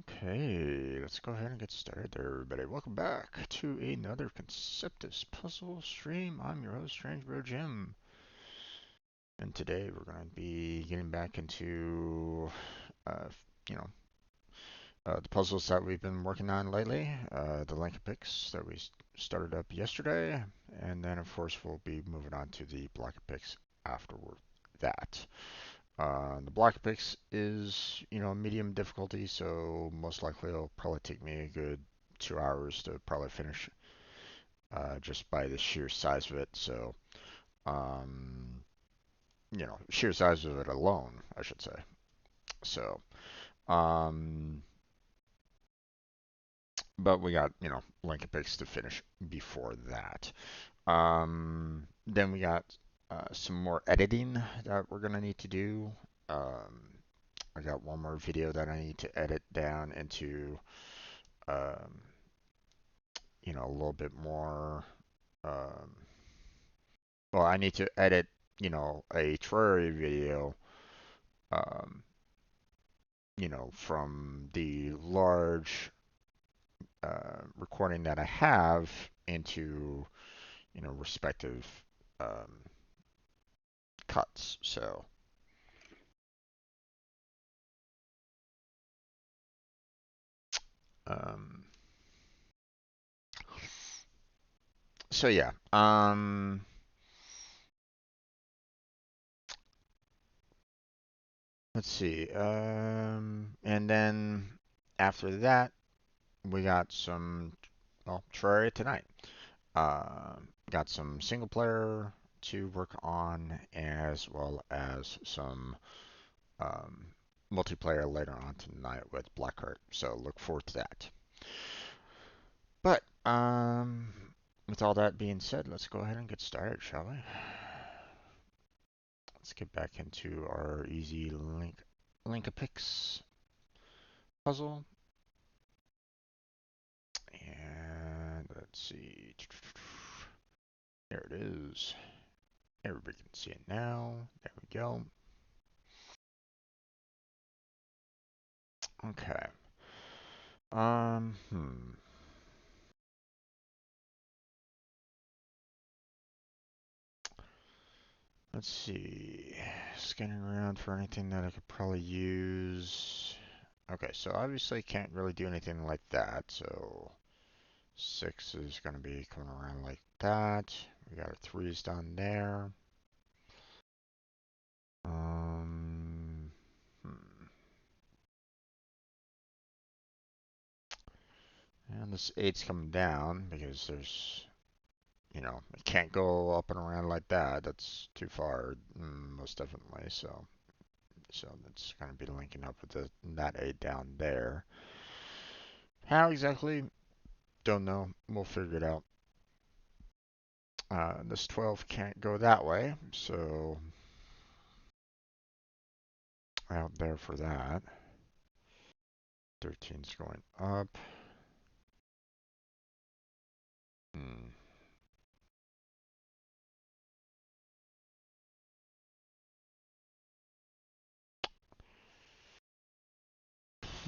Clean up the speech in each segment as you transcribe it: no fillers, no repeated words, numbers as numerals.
Okay, let's go ahead and get started there, everybody. Welcome back to another Conceptis Puzzle stream. I'm your host, Strangebro Jim. And today we're going to be getting back into, uh, you know, the puzzles that we've been working on lately. The Link-a-Pix that we started up yesterday. And then, of course, we'll be moving on to the Block-a-Pix afterward that. The Block-a-Pix is, medium difficulty, so most likely it'll probably take me a good 2 hours to probably finish, just by the sheer size of it. So, um, sheer size of it alone, I should say. So, um, but we got, Link-a-Pix to finish before that. Then we got some more editing that we're gonna need to do. Um, I got one more video that I need to edit down into, um, a little bit more. Um, well, I need to edit, a Terraria video, um, from the large recording that I have into, respective um, cuts. So, um, so yeah. Let's see. And then after that, we got some, well, Terraria tonight. Got some single player to work on, as well as some um, multiplayer later on tonight with Blackheart. So look forward to that. But with all that being said, let's go ahead and get started, shall we? Let's get back into our easy Link-a-Pix puzzle. And let's see. There it is. Everybody can see it now. There we go. Okay. Um, hmm. Let's see. Scanning around for anything that I could probably use. Okay, so obviously can't really do anything like that. So 6 is going to be coming around like that. We got our 3s down there. Um, And this 8's coming down because there's, it can't go up and around like that. That's too far, most definitely. So that's going to be linking up with that 8 down there. How exactly? Don't know. We'll figure it out. This 12 can't go that way, so out there for that. 13's going up. Hmm.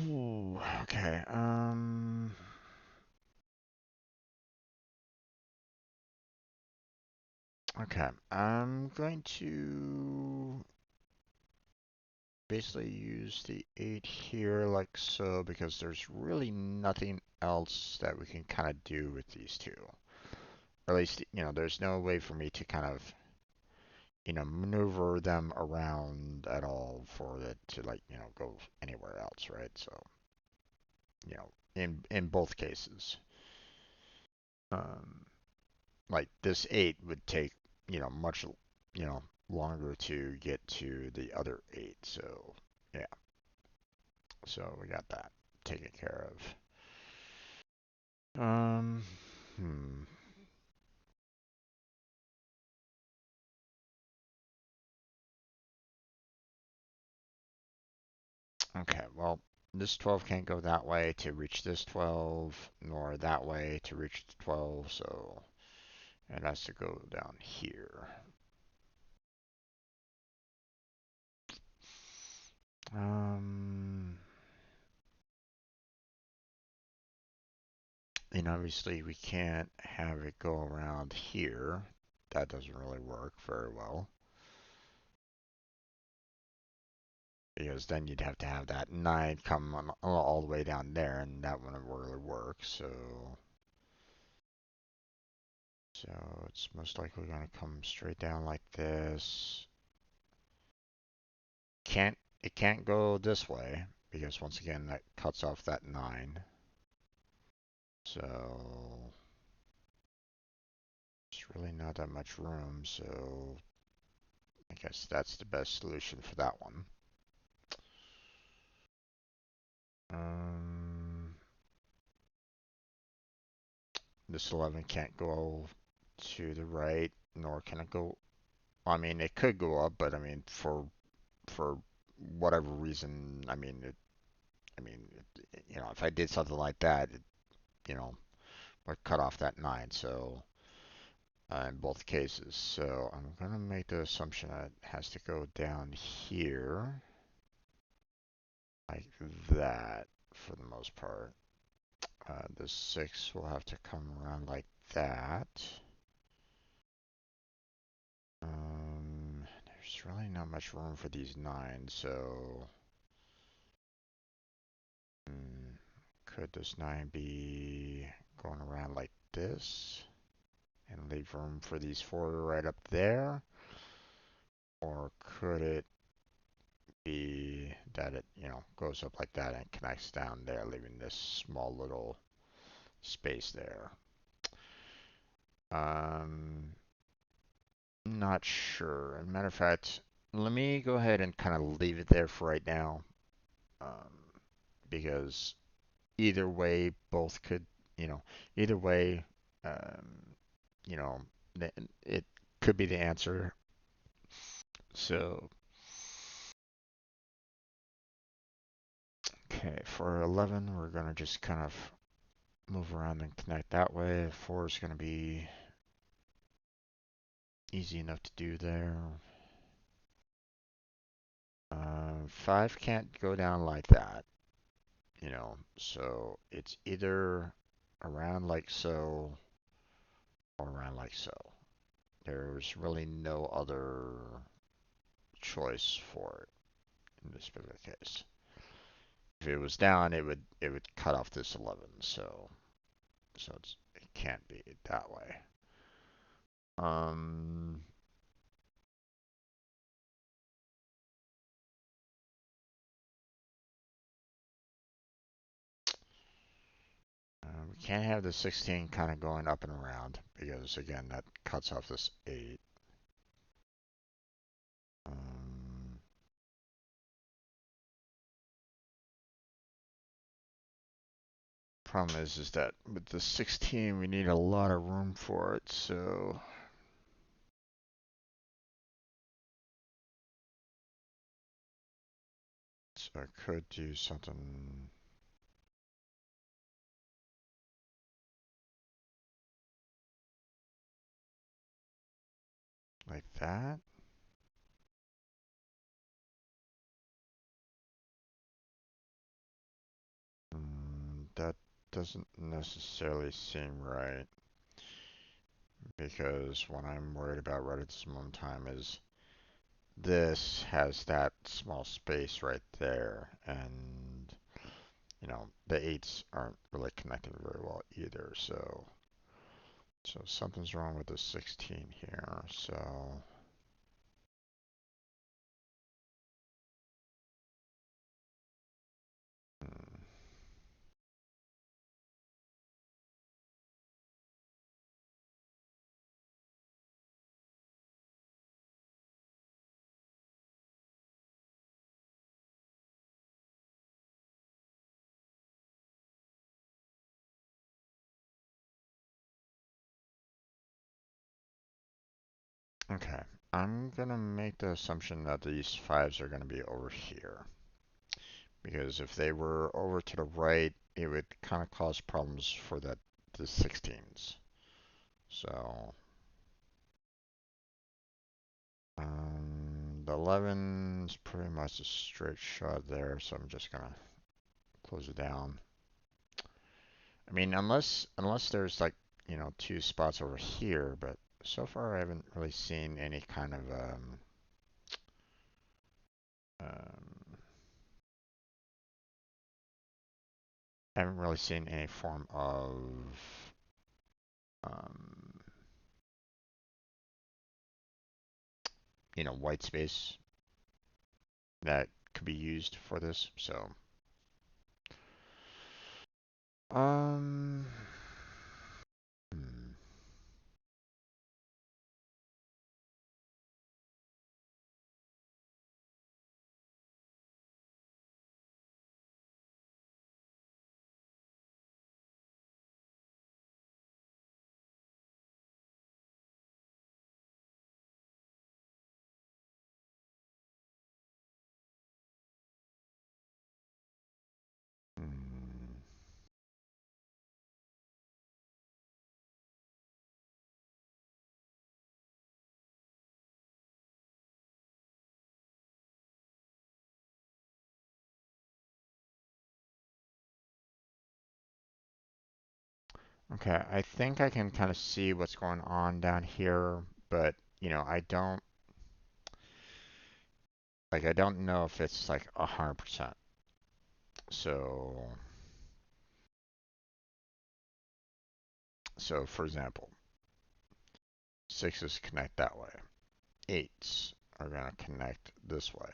Ooh, okay. Okay. I'm going to basically use the 8 here like so because there's really nothing else that we can kind of do with these two. Or at least, there's no way for me to kind of, maneuver them around at all for it to like, go anywhere else, right? So, in both cases. Um, like this 8 would take, much, longer to get to the other 8. So, yeah. So we got that taken care of. Hmm. Okay, well, this 12 can't go that way to reach this 12, nor that way to reach the 12, so it has to go down here. Um, and obviously we can't have it go around here. That doesn't really work very well. Because then you'd have to have that 9 come on, all the way down there, and that wouldn't really work, so it's most likely going to come straight down like this. It can't go this way because once again that cuts off that 9. So there's really not that much room, so I guess that's the best solution for that one. Um, this 11 can't go to the right, nor can it go. I mean, it could go up, but I mean, for whatever reason, if I did something like that, you know, would cut off that 9. So in both cases. So I'm going to make the assumption that it has to go down here like that for the most part. The 6 will have to come around like that. There's really not much room for these 9s, so could this 9 be going around like this and leave room for these 4 right up there? Or could it be that it, goes up like that and connects down there, leaving this small little space there? Not sure. As a matter of fact, let me go ahead and kind of leave it there for right now, um, because either way, both could, you know, either way, um, you know, it could be the answer. So, okay, for 11, we're gonna just kind of move around and connect that way. 4 is gonna be easy enough to do there. 5 can't go down like that, so it's either around like so or around like so. There's really no other choice for it in this particular case. If it was down, it would cut off this 11, so it can't be that way. Um, can't have the 16 kind of going up and around because again that cuts off this 8. Um, Problem is that with the 16 we need a lot of room for it, so I could do something like that. That doesn't necessarily seem right because what I'm worried about right at this moment in time is this has that small space right there, and you know the 8s aren't really connecting very well either, so something's wrong with the 16 here. So hmm. Okay, I'm gonna make the assumption that these 5s are gonna be over here. Because if they were over to the right, it would kind of cause problems for the 16s. So, the 11 is pretty much a straight shot there, so I'm just gonna close it down. I mean, unless there's like, you know, 2 spots over here, but so far I haven't really seen any kind of um, I haven't really seen any form of um, you know, white space that could be used for this. So, um, hmm, hmm. Okay, I think I can kind of see what's going on down here, but you know, I don't know if it's like 100%. So, for example, 6s connect that way. 8s are gonna connect this way.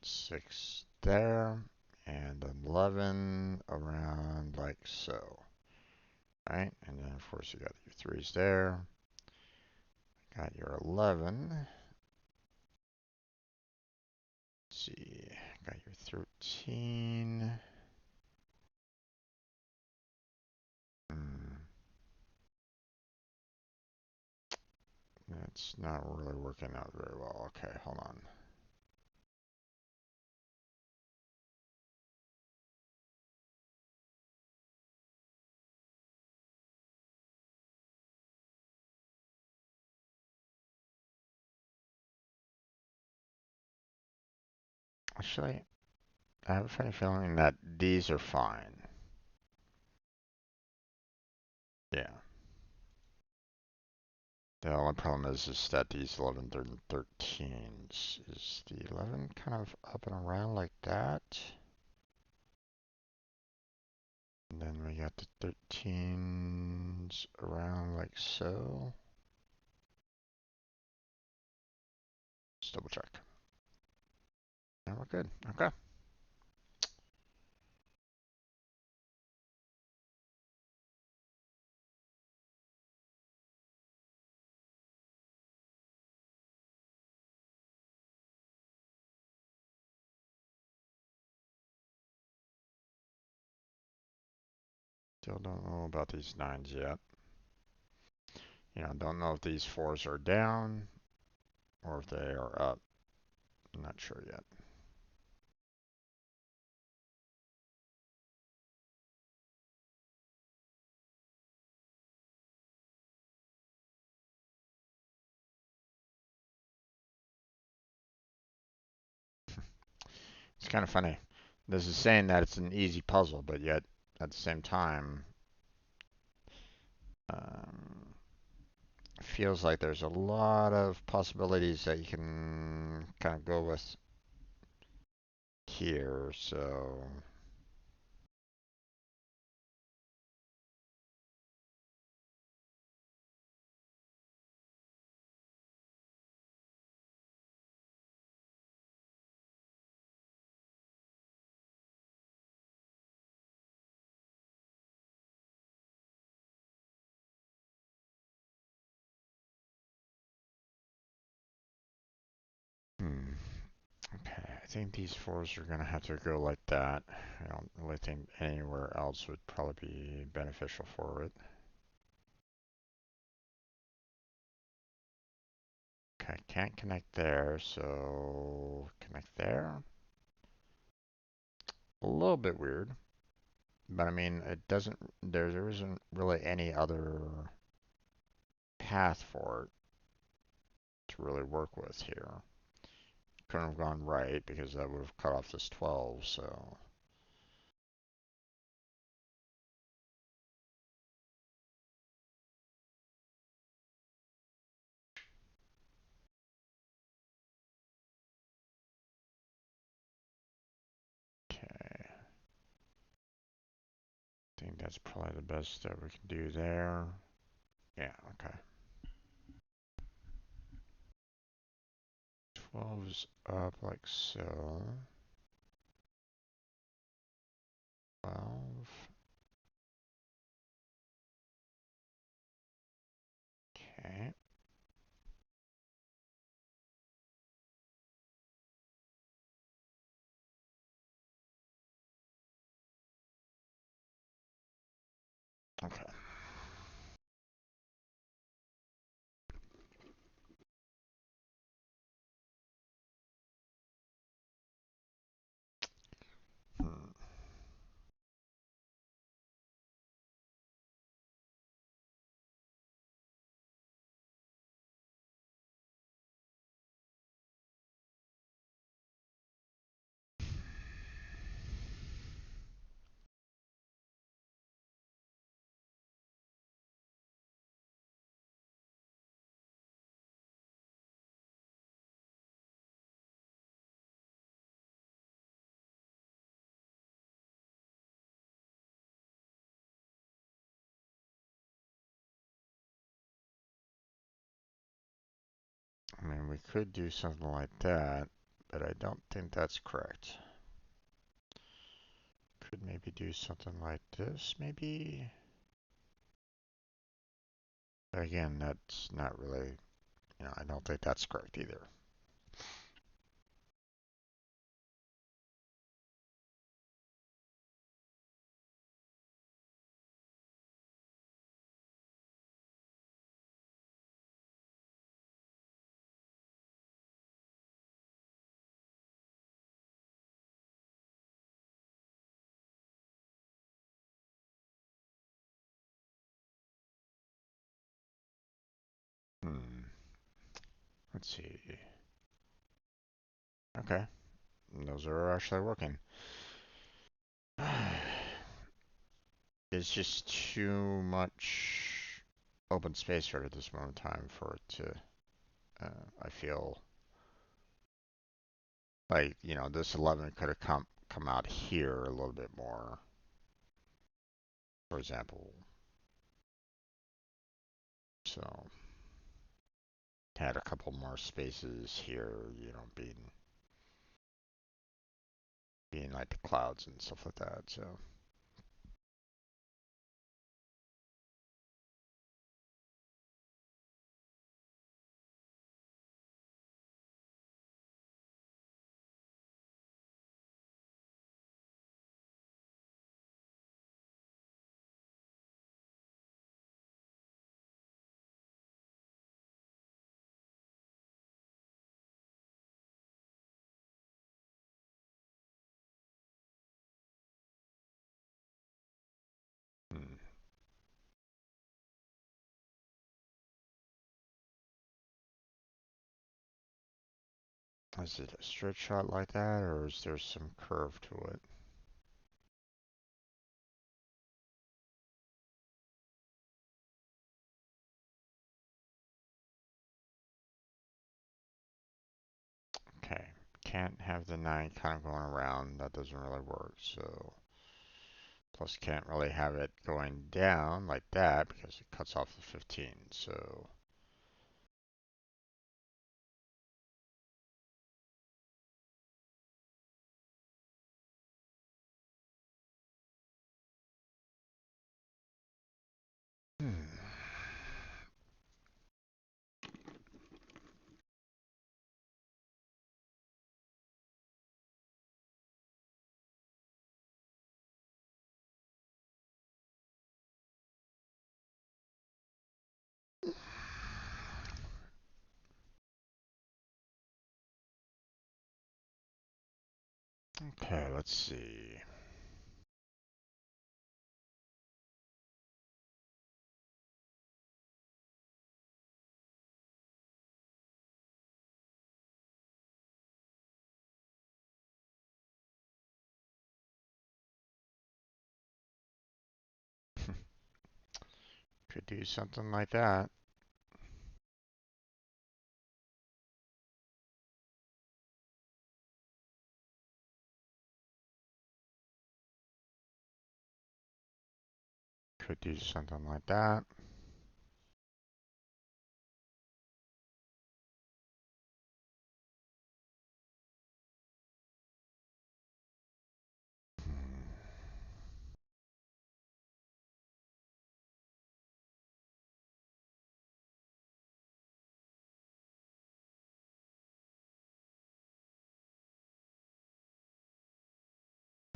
6 there, and 11 around like so. Right? And then of course you got your 3s there. Got your 11. Let's see. Got your 13. Hmm. That's not really working out very well. Okay, hold on. Actually, I have a funny feeling that these are fine. Yeah. The only problem is that these 11 and 13s, is the 11 kind of up and around like that? And then we got the 13s around like so. Let's double check. And we're good. Okay. Still don't know about these 9s yet. You know, don't know if these 4s are down or if they are up. I'm not sure yet. It's kind of funny. This is saying that it's an easy puzzle, but yet at the same time, um, feels like there's a lot of possibilities that you can kind of go with here. So okay, I think these 4s are gonna have to go like that. I don't really think anywhere else would probably be beneficial for it. Okay, can't connect there, so connect there. A little bit weird, but I mean, it doesn't, there isn't really any other path for it to really work with here. Couldn't have gone right because that would have cut off this 12, so. Okay. I think that's probably the best that we can do there. Yeah, okay. 12's up like so. 12. Okay. Okay. Hmm. I mean, we could do something like that, but I don't think that's correct. Could maybe do something like this, maybe? But again, that's not really, you know, I don't think that's correct either. Hmm. Let's see. Okay. Those are actually working. It's just too much open space right at this moment in time for it to, I feel like, you know, this 11 could have come out here a little bit more, for example. So, had a couple more spaces here, you know, being like the clouds and stuff like that. So, Is it a straight shot like that, or is there some curve to it? Okay, can't have the 9 kind of going around. That doesn't really work. So, plus can't really have it going down like that because it cuts off the 15. So, hmm. Okay, let's see. Could do something like that. Could do something like that.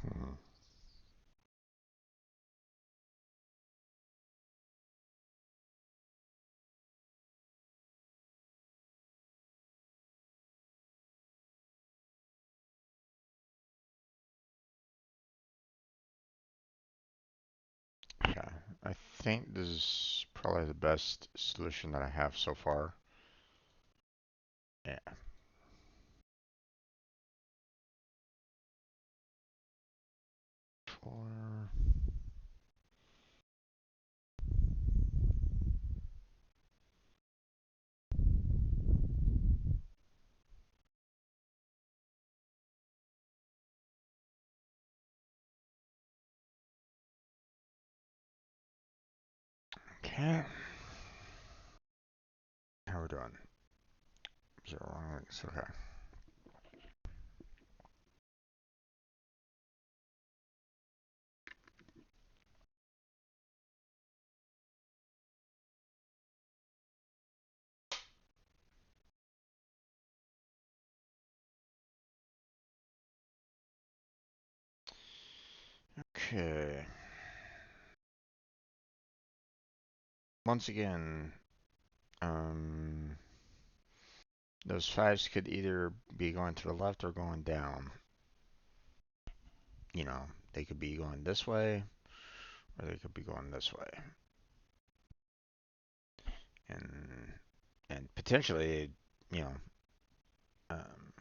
Hmm. Okay, I think this is probably the best solution that I have so far. Yeah. Four. Okay. How we doing? 0 links. Okay. Okay. Once again, um, those fives could either be going to the left or going down. You know, they could be going this way or they could be going this way. And potentially, you know, um,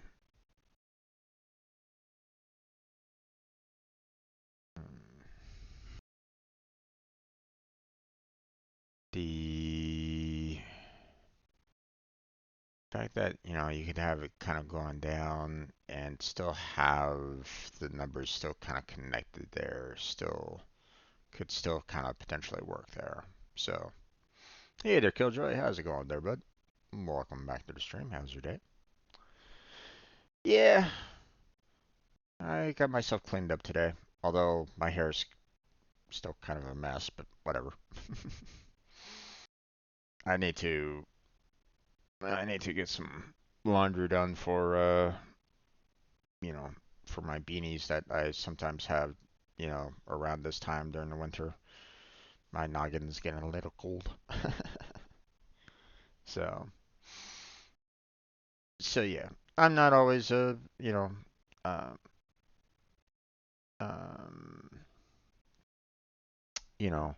the fact that, you know, you could have it kind of going down and still have the numbers still kind of connected there, still could still kind of potentially work there. So, hey there, Killjoy. How's it going there, bud? Welcome back to the stream. How's your day? Yeah, I got myself cleaned up today. Although my hair is still kind of a mess, but whatever. I need to get some laundry done for you know, for my beanies that I sometimes have, you know, around this time during the winter. My noggin's getting a little cold. So, yeah, I'm not always uh, um, you know,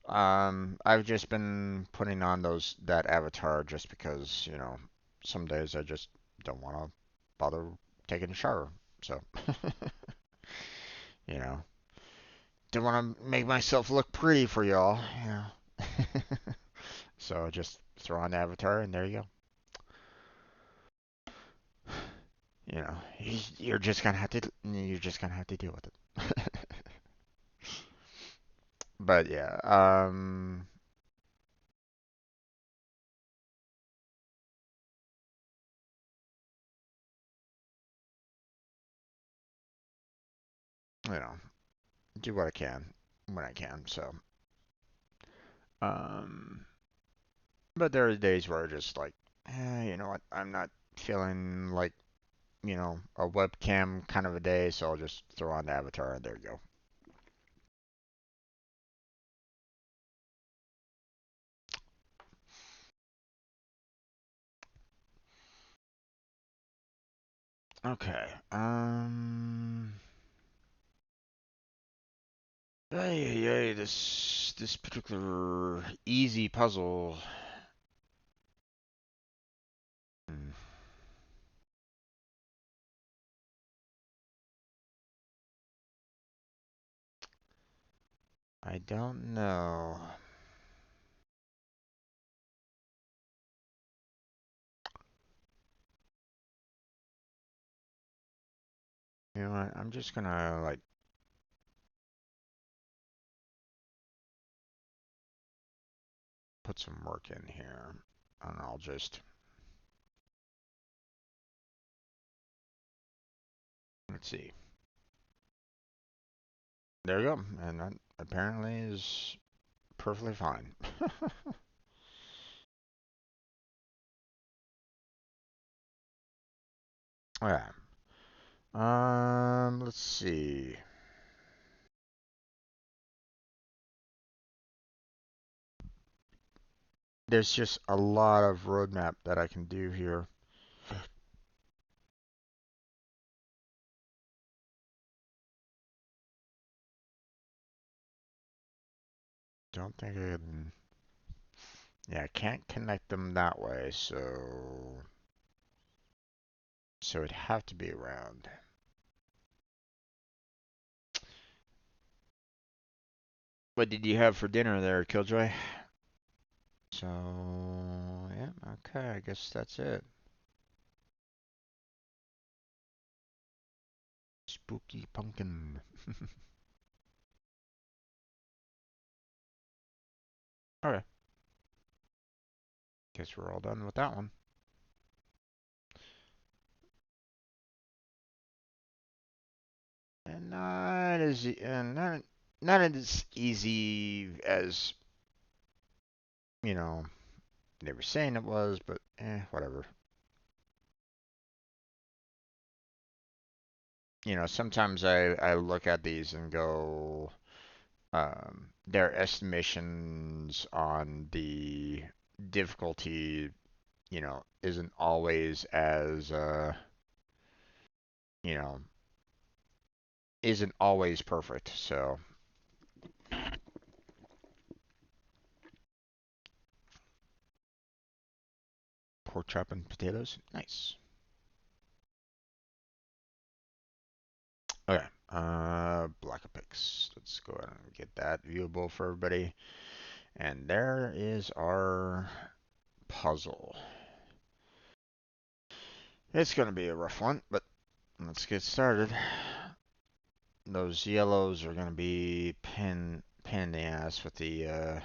I've just been putting on that avatar just because, you know, some days I just don't want to. bother taking a shower. So, you know, didn't want to make myself look pretty for y'all, you know. So just throw on the avatar and there you go. You know, you're just gonna have to deal with it. But yeah, you know, do what I can when I can. So, um, but there are days where I just like, you know what, I'm not feeling like, you know, a webcam kind of a day, so I'll just throw on the avatar and there you go. Okay. This particular easy puzzle. Hmm, I don't know. You know what? I'm just gonna like put some work in here, and I'll just let's see. There you go, and that apparently is perfectly fine. Yeah. Let's see. There's just a lot of roadmap that I can do here. Don't think I can. Yeah, I can't connect them that way, so it'd have to be around. What did you have for dinner there, Killjoy? So, yeah, okay, I guess that's it. Spooky pumpkin. Okay, guess we're all done with that one. And not as easy as, you know, they were saying it was, but whatever. You know, sometimes I look at these and go, their estimations on the difficulty, you know, isn't always as, you know, isn't always perfect. So, pork chop and potatoes, nice. Okay, Block-a-Pix. Let's go ahead and get that viewable for everybody. And there is our puzzle. It's going to be a rough one, but let's get started. Those yellows are going to be pain in the ass with the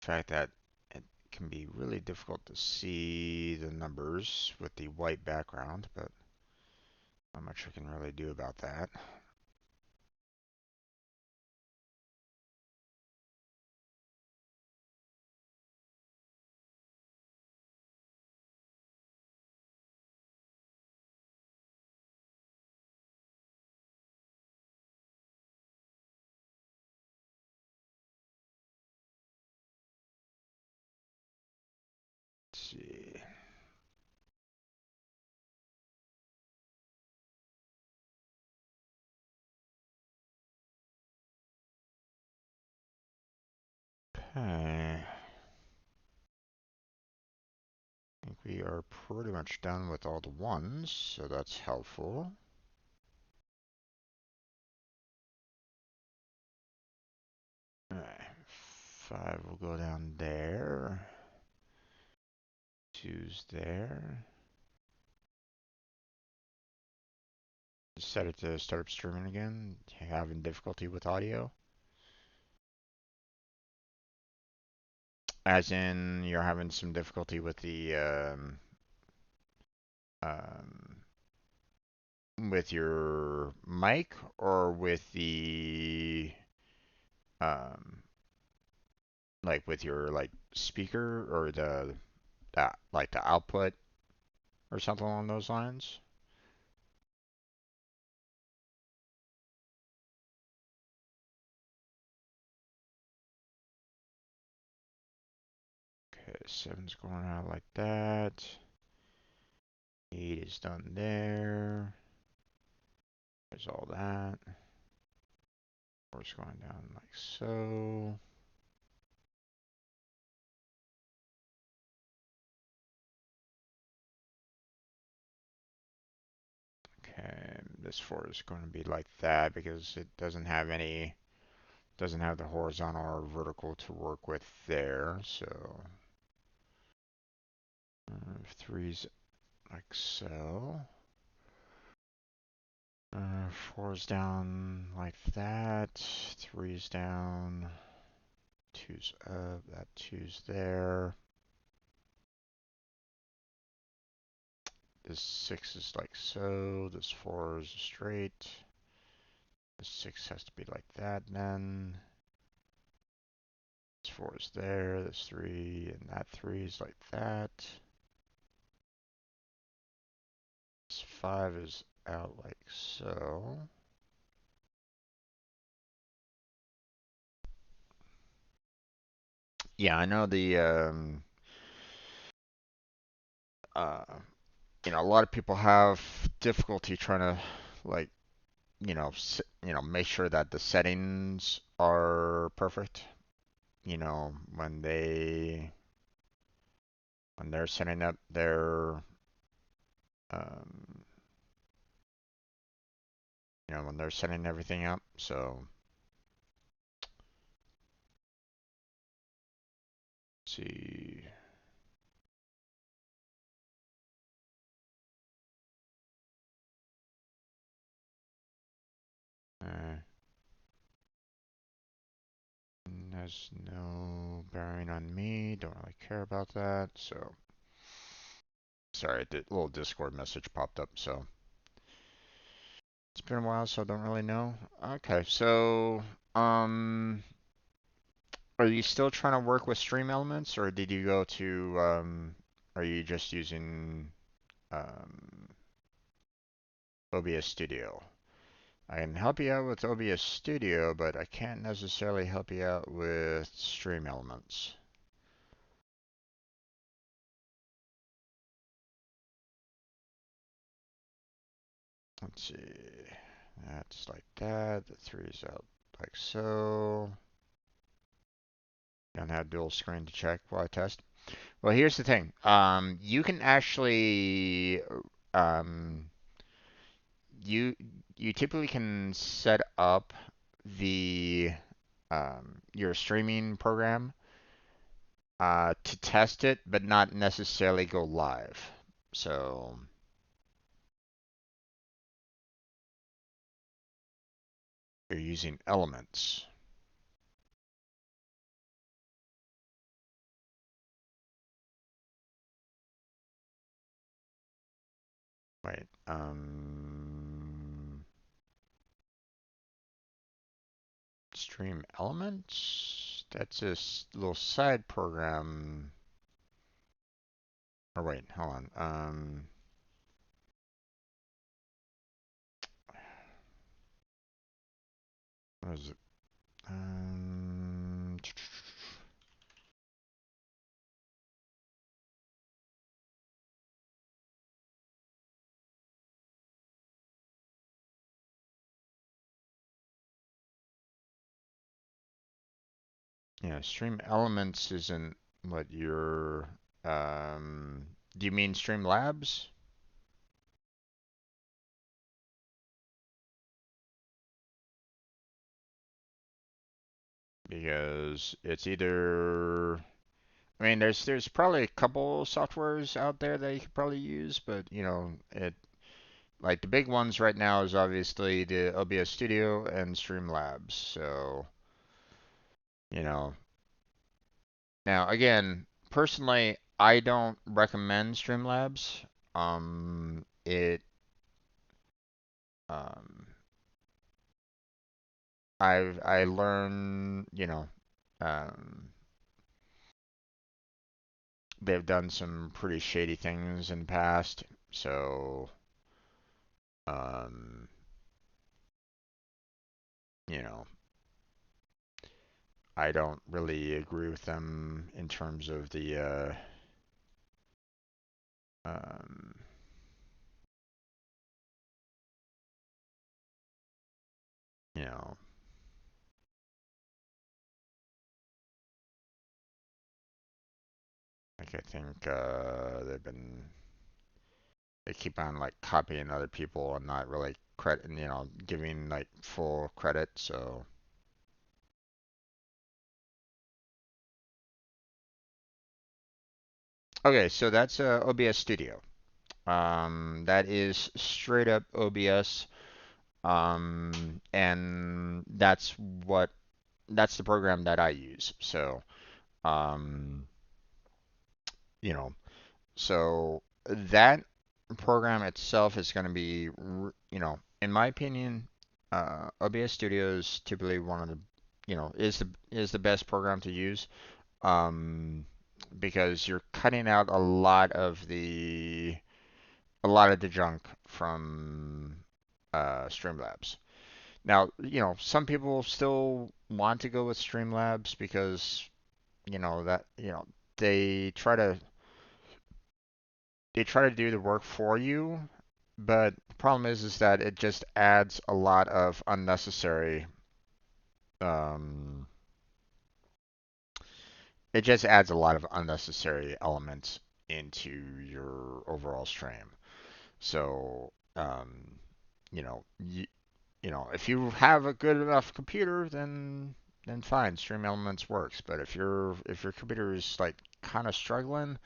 fact that it can be really difficult to see the numbers with the white background, but not much we can really do about that. Let's see. Okay. we are pretty much done with all the ones, so that's helpful. Alright, 5 will go down there. 2's there. Set it to start streaming again. Having difficulty with audio. As in, you're having some difficulty with the um, with your mic or with the like with your like speaker or the like the output or something along those lines. Okay, 7's going out like that. 8 is done there. There's all that. 4's going down like so. Okay, this 4 is going to be like that because it doesn't have the horizontal or vertical to work with there. So 3's like so. 4's down like that. 3's down. 2's up. That 2's there. This 6 is like so. This 4 is straight. This 6 has to be like that then. This 4 is there. This 3 and that 3 is like that. This 5 is out like so. Yeah, I know the uh a lot of people have difficulty trying to like make sure that the settings are perfect. When they're setting up their um, when they're setting everything up. So let's see. Has no bearing on me. Don't really care about that. So sorry, the little Discord message popped up. So it's been a while, so I don't really know. Okay, so are you still trying to work with stream elements, or did you go to are you just using um, OBS Studio? I can help you out with OBS Studio, but I can't necessarily help you out with stream elements. Let's see. That's like that. The 3's out like so. Don't have dual screen to check while I test. Well, here's the thing. You can actually um, you you typically can set up the your streaming program to test it, but not necessarily go live. So you're using elements. Wait, stream elements? That's a little side program. Or wait, hold on. What is it? Um, yeah, stream elements isn't what you're. Um, Do you mean Streamlabs? Because it's either, I mean, there's probably a couple softwares out there that you could probably use, but you know, it like the big ones right now is obviously the OBS Studio and Streamlabs. So, you know, now again, personally, I don't recommend Streamlabs. It um I learned, you know, um they've done some pretty shady things in the past. So, um, you know, I don't really agree with them in terms of the um, you know, like I think they keep on like copying other people and not really credit, you know, giving like full credit. So, okay, so that's OBS Studio. That is straight up OBS. And that's the program that I use. So, um, you know, so that program itself is going to be, you know, in my opinion, OBS Studio is typically one of the, you know, is the best program to use, um, because you're cutting out a lot of the junk from Streamlabs. Now, you know, some people still want to go with Streamlabs because, you know, they try to they try to do the work for you, but the problem is that um it just adds a lot of unnecessary elements into your overall stream. So, you know, if you have a good enough computer, then fine, Stream Elements works. But if your computer is like kind of struggling,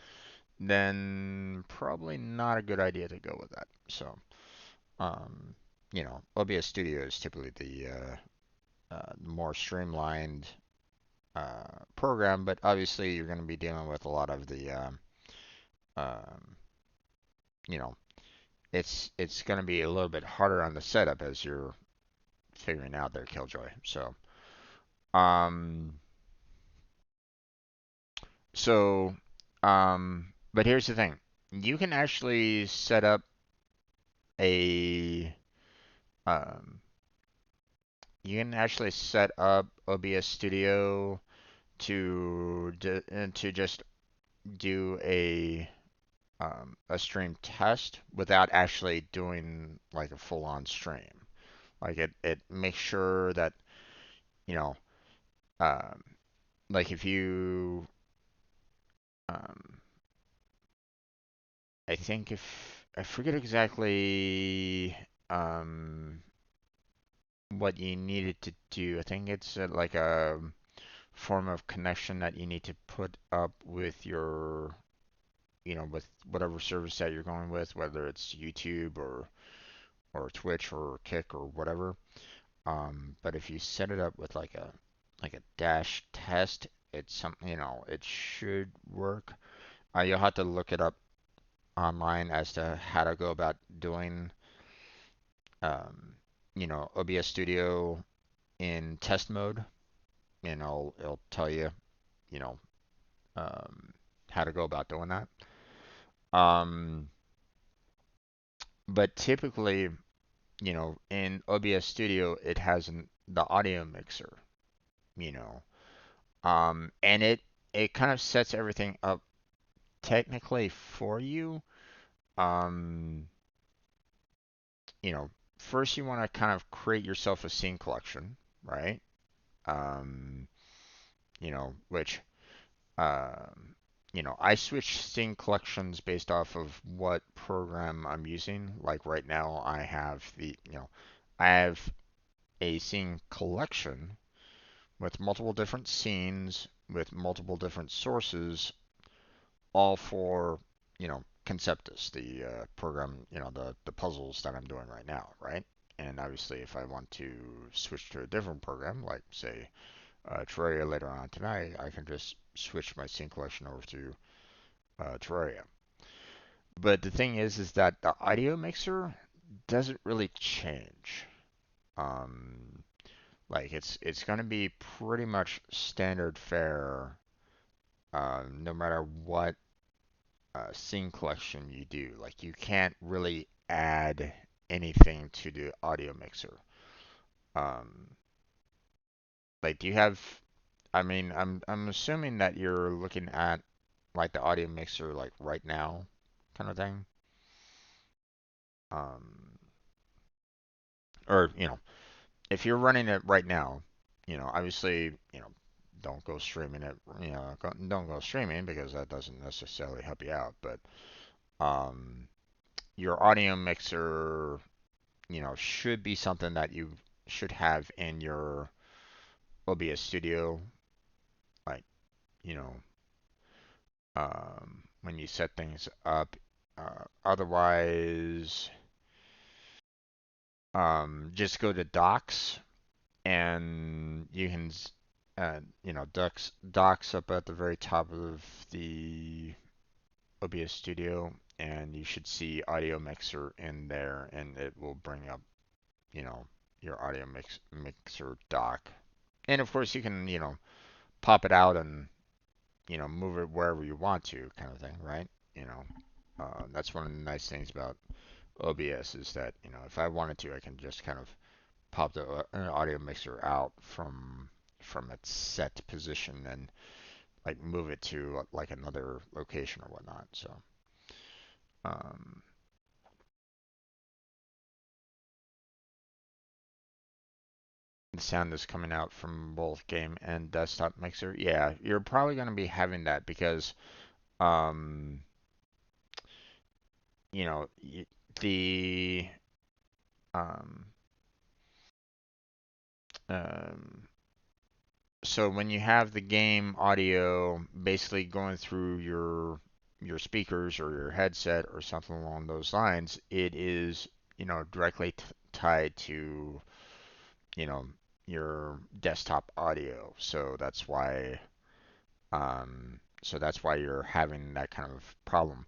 then probably not a good idea to go with that. So, um, OBS Studio is typically the more streamlined program, but obviously you're going to be dealing with a lot of the, um, you know, it's going to be a little bit harder on the setup as you're figuring out their Killjoy. So, um, so, but here's the thing: you can actually set up a, um, you can actually set up OBS Studio to just do a stream test without actually doing like a full-on stream. Like it makes sure that, you know, um, like if you, um, I think if I forget exactly what you needed to do. I think it's like a form of connection that you need to put up with your, with whatever service that you're going with, whether it's YouTube or Twitch or Kick or whatever. But if you set it up with like a dash test, it's something, it should work. You'll have to look it up online as to how to go about doing, um, OBS Studio in test mode, and it'll tell you, you know, um, how to go about doing that. Um, but typically, in OBS Studio, it has the audio mixer, you know, and it kind of sets everything up technically for you. Um, First you want to kind of create yourself a scene collection, right? Um, which um, I switch scene collections based off of what program I'm using. Like right now, I have a scene collection with multiple different scenes with multiple different sources, all for, Conceptis, the program, the puzzles that I'm doing right now, right? And obviously, if I want to switch to a different program, like say Terraria later on tonight, I can just switch my scene collection over to Terraria. But the thing is that the audio mixer doesn't really change. Um, like it's gonna be pretty much standard fare, no matter what scene collection you do. Like you can't really add anything to the audio mixer. Um, like do you have? I mean, I'm assuming that you're looking at like the audio mixer like right now, kind of thing. Um, or if you're running it right now, obviously, don't go streaming it. Don't go streaming because that doesn't necessarily help you out. But um, your audio mixer, should be something that you should have in your OBS Studio, like, you know, when you set things up. Otherwise, just go to Docs and you can, docs up at the very top of the OBS Studio, and you should see Audio Mixer in there, and it will bring up, you know, your Mixer doc. And of course, you can, pop it out and, move it wherever you want to, kind of thing, right? You know, that's one of the nice things about OBS is that, if I wanted to, I can just kind of pop the audio mixer out from its set position and like move it to like another location or whatnot. So um, the sound is coming out from both game and desktop mixer. Yeah, you're probably going to be having that because um, you know the um, um, so when you have the game audio basically going through your speakers or your headset or something along those lines, it is, directly tied to, you know, your desktop audio. So that's why you're having that kind of problem.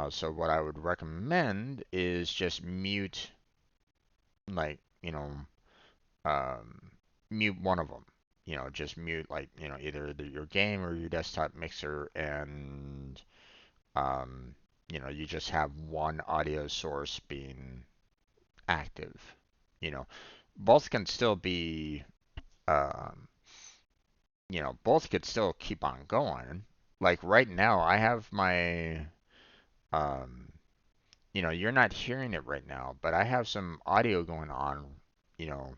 So what I would recommend is just mute, like, um, mute one of them. Just mute like, either your game or your desktop mixer, and you just have one audio source being active. You know, both can still be, um, both could still keep on going. Like right now, I have my, um, you're not hearing it right now, but I have some audio going on, you know,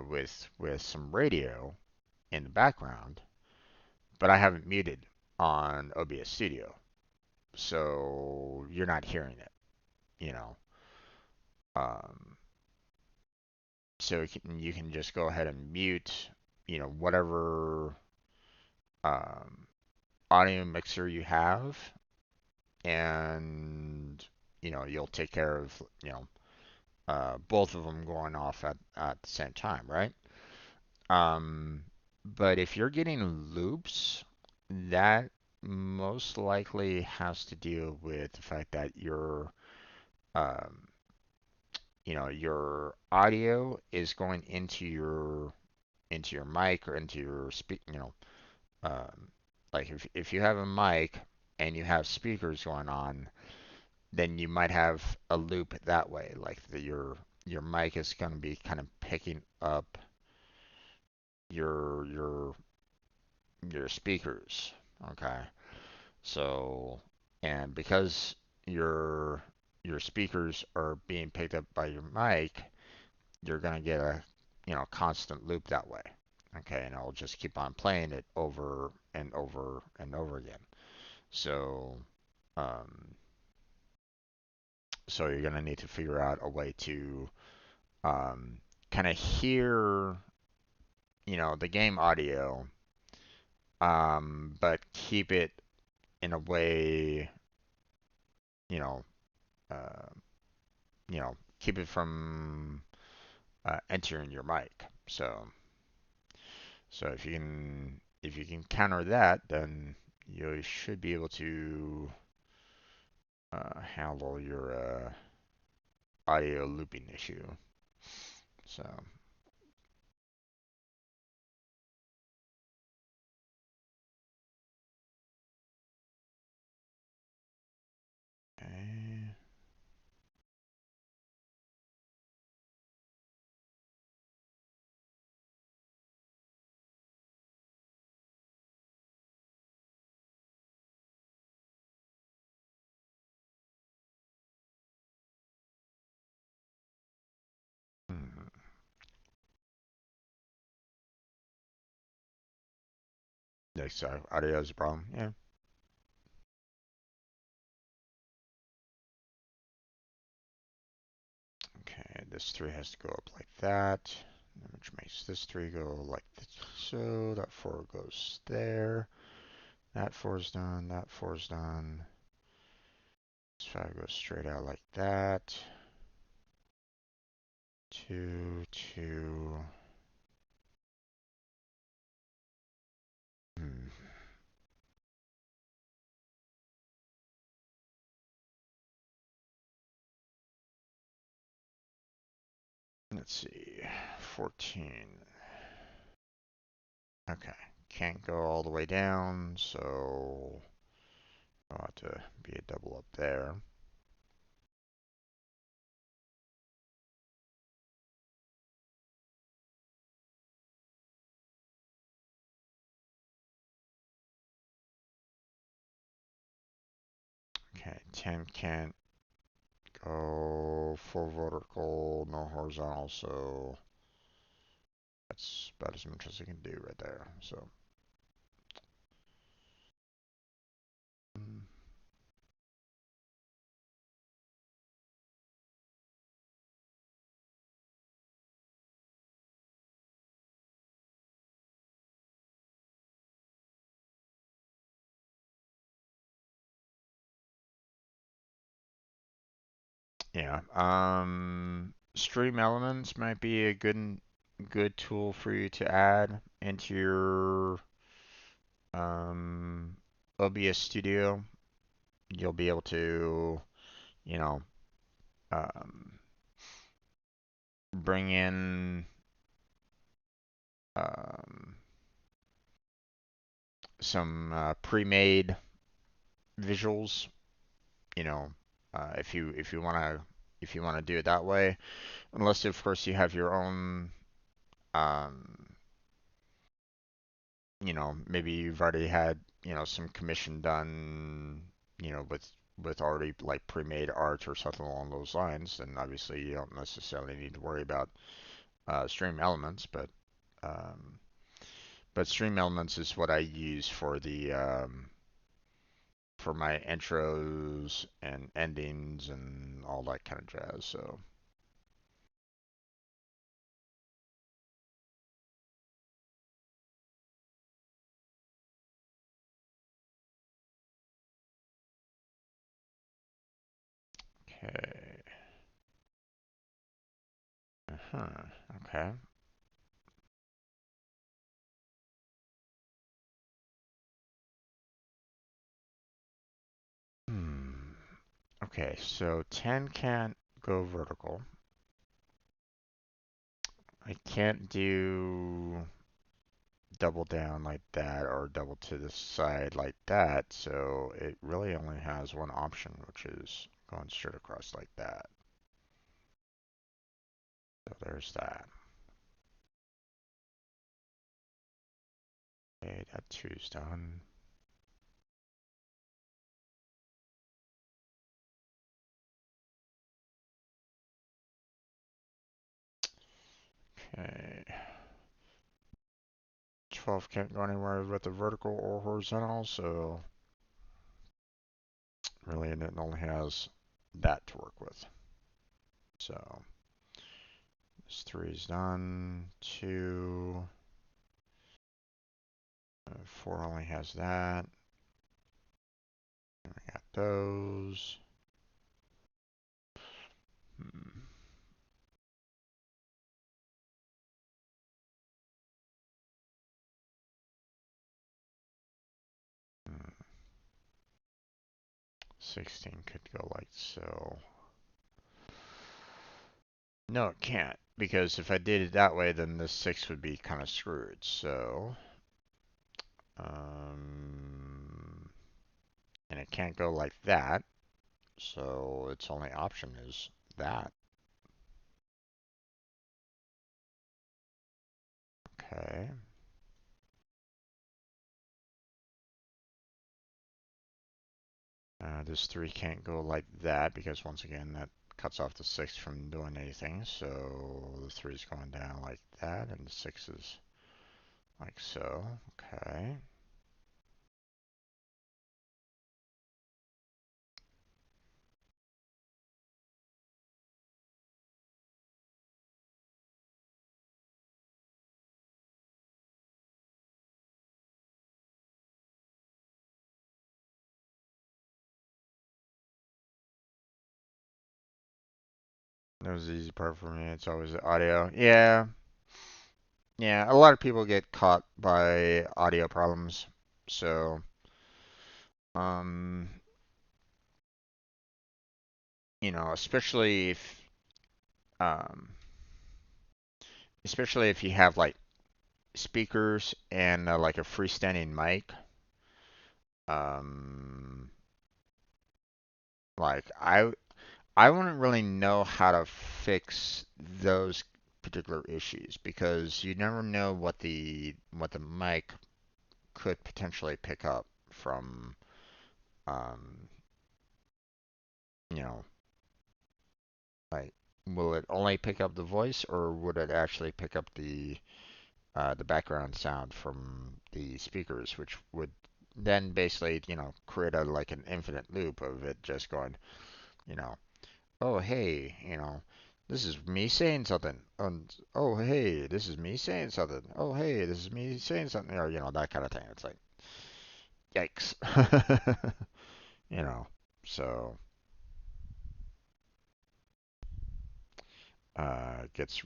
with some radio in the background, but I haven't muted on OBS Studio, so you're not hearing it, you know. Um, so you can just go ahead and mute, whatever um, audio mixer you have, and you'll take care of both of them going off at the same time, right? Um, but if you're getting loops, that most likely has to deal with the fact that um, your audio is going into your mic or into your um, like if you have a mic and you have speakers going on, then you might have a loop that way. Like your mic is going to be kind of picking up your your your speakers. Okay. So, and because your your speakers are being picked up by your mic, you're gonna get a constant loop that way. Okay, and I'll just keep on playing it over and over and over again. So, um, so you're gonna need to figure out a way to kind of hear, the game audio, but keep it in a way, you know, uh, keep it from entering your mic. So if you can counter that, then you should be able to handle your audio looping issue. So, okay. Hmm. So audio is a problem. Yeah. Okay, this 3 has to go up like that, which makes this 3 go like this. So that 4 goes there. That 4 is done. That 4 is done. This 5 goes straight out like that. 2, 2. Hmm. Let's see. 14. Okay. Can't go all the way down, so I'll have to be a double up there. Okay, 10 can't go full vertical, no horizontal, so that's about as much as I can do right there. So, mm, yeah. Stream elements might be a good tool for you to add into your um, OBS Studio. You'll be able to, you know, um, bring in um, some pre-made visuals. You know, if you wanna do it that way, unless of course you have your own, um, maybe you've already had some commission done, with already like pre-made art or something along those lines, then obviously you don't necessarily need to worry about stream elements, but stream elements is what I use for my intros and endings and all that kind of jazz. So, okay. Uh-huh. Okay. Hmm. Okay, so 10 can't go vertical. I can't do double down like that or double to the side like that, so it really only has one option, which is going straight across like that. So there's that. Okay, that two's done. Okay. 12 can't go anywhere with the vertical or horizontal, so really, and it only has that to work with. So this 3 is done. 2, 4 only has that. And we got those. 16 could go like so. No, it can't, because if I did it that way, then this 6 would be kind of screwed. So, and it can't go like that. So its only option is that. Okay. This 3 can't go like that because once again that cuts off the 6 from doing anything. So the 3 is going down like that and the 6 is like so. Okay. That was the easy part for me. It's always the audio. Yeah. Yeah, a lot of people get caught by audio problems. So, um, especially um, if you have like speakers and like a freestanding mic, um, like I wouldn't really know how to fix those particular issues because you never know what the mic could potentially pick up from, um, you know, like, will it only pick up the voice, or would it actually pick up the background sound from the speakers, which would then basically, create a like an infinite loop of it just going, you know, oh hey, this is me saying something, and oh hey, this is me saying something, oh hey, this is me saying something, or that kind of thing. It's like, yikes, you know. So it gets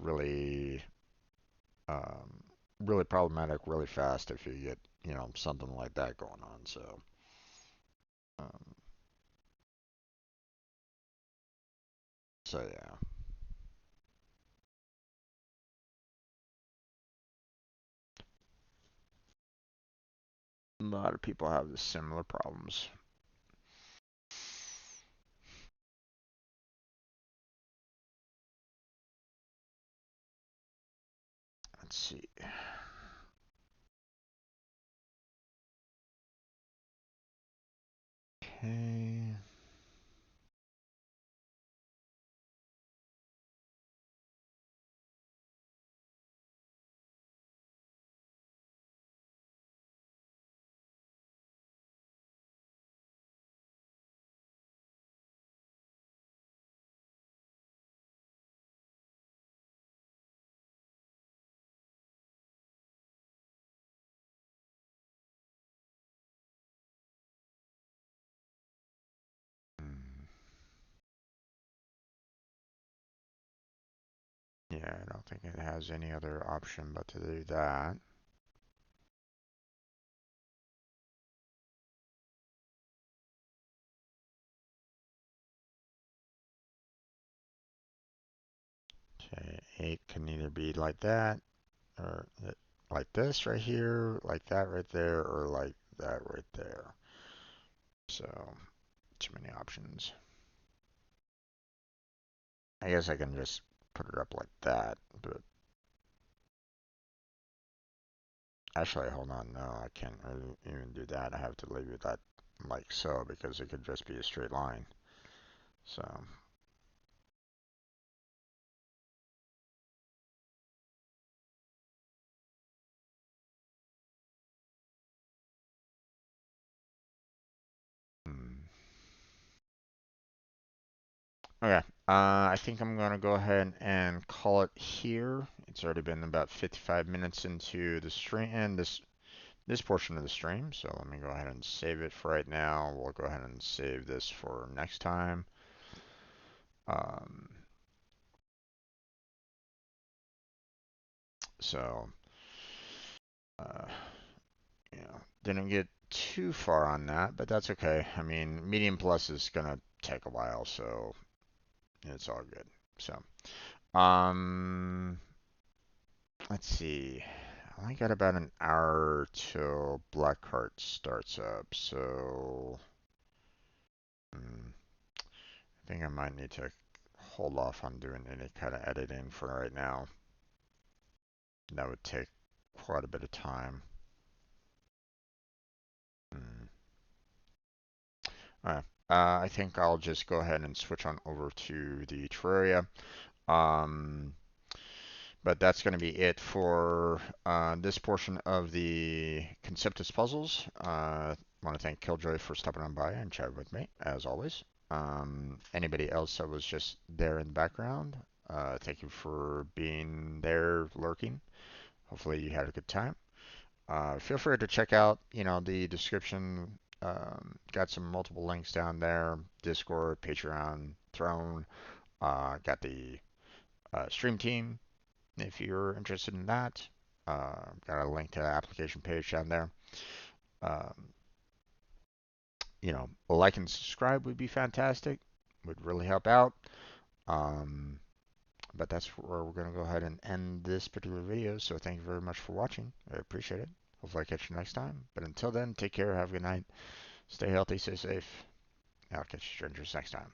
um, really problematic really fast if you get, something like that going on. So, um, yeah, a lot of people have the similar problems. Let's see. Okay. Hmm. Yeah, I don't think it has any other option but to do that. Okay, 8 can either be like that, or like this right here, like that right there, or like that right there. So, too many options. I guess I can just put it up like that, but actually, hold on, no, I can't really even do that. I have to leave it that like so because it could just be a straight line. So, hmm. Okay. I think I'm gonna go ahead and call it here. It's already been about 55 minutes into the stream and this portion of the stream. So let me go ahead and save it for right now. We'll go ahead and save this for next time. Um, so, uh, didn't get too far on that, but that's okay. I mean, Medium Plus is gonna take a while, so it's all good. So, um, let's see. I only got about an hour till Blackheart starts up, so I think I might need to hold off on doing any kind of editing for right now. That would take quite a bit of time. Mm. Alright. I think I'll just go ahead and switch on over to the Terraria. Um, but that's going to be it for this portion of the Conceptis Puzzles. Want to thank Killjoy for stopping on by and chatting with me, as always. Anybody else that was just there in the background, thank you for being there lurking. Hopefully you had a good time. Feel free to check out, the description. Got some multiple links down there. Discord, Patreon, Throne. Got the stream team if you're interested in that. Got a link to the application page down there. Um, a like and subscribe would be fantastic. Would really help out. Um, but that's where we're going to go ahead and end this particular video. So thank you very much for watching. I appreciate it. Hopefully I catch you next time. But until then, take care. Have a good night. Stay healthy. Stay safe. I'll catch you strangers next time.